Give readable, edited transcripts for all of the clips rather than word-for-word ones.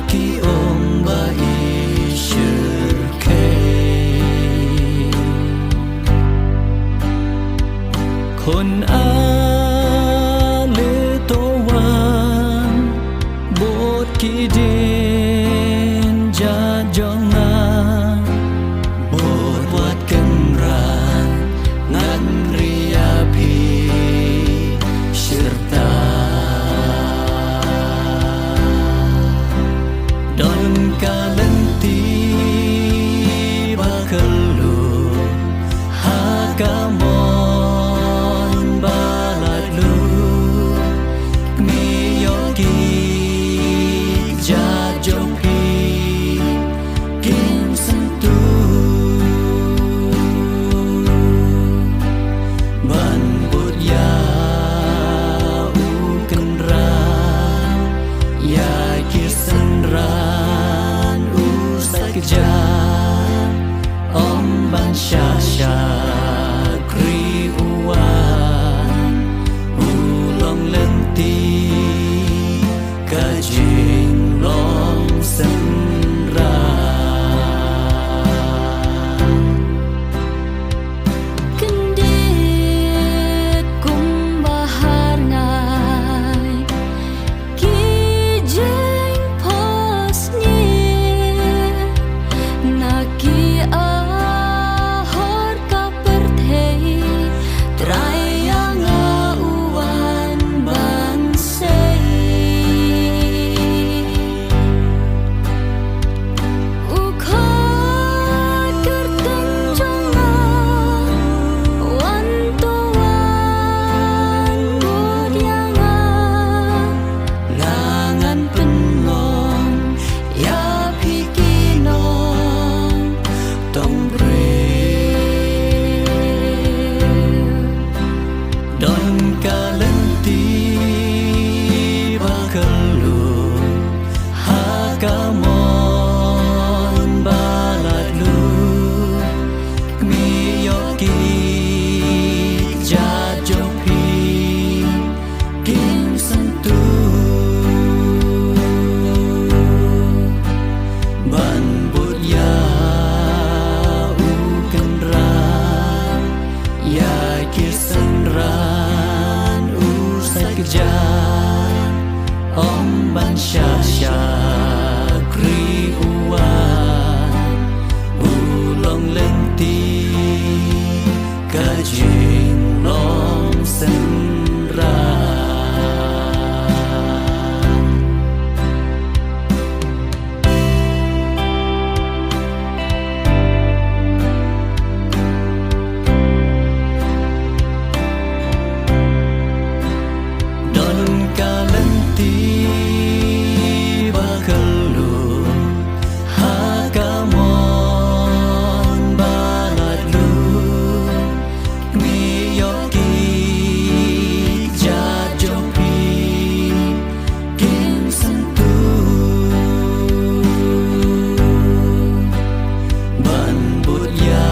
ki om ba ishirke kon ale towan bot ki din ja jonga bot wat kenran ngan ria pi serta don kalenti bakelu hakamon baladlu miyogi jajopi kim sentu ban bud ya ukenra ya kisenran usakja om ban sha kri uwan ulong lenti kajing long senra kendit kum bahar ngai kijeng posni naki ahor ka perthei trayang uwan bansei ukhot kerteng jonga wan tuan budyanga nangan penong ya pikinong tong bre don kalenti bakelu hakamon baladlu miyoki jajopi kim sentu ban bud ya ukenra ya kisenran usakja om ban sha kri uwan ulong lenti kajing long senra don kalenti bakelu hakamon baladlu miyoki jajopi kim sentu ban bud ya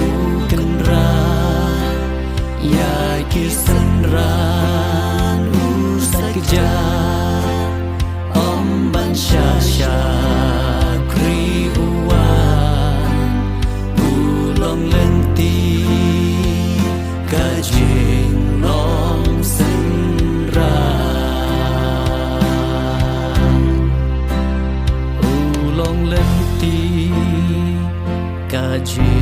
ukenra ya kisenran usakja om ban sha kri uwan ulong lenti kajing long senra ulong lenti kajing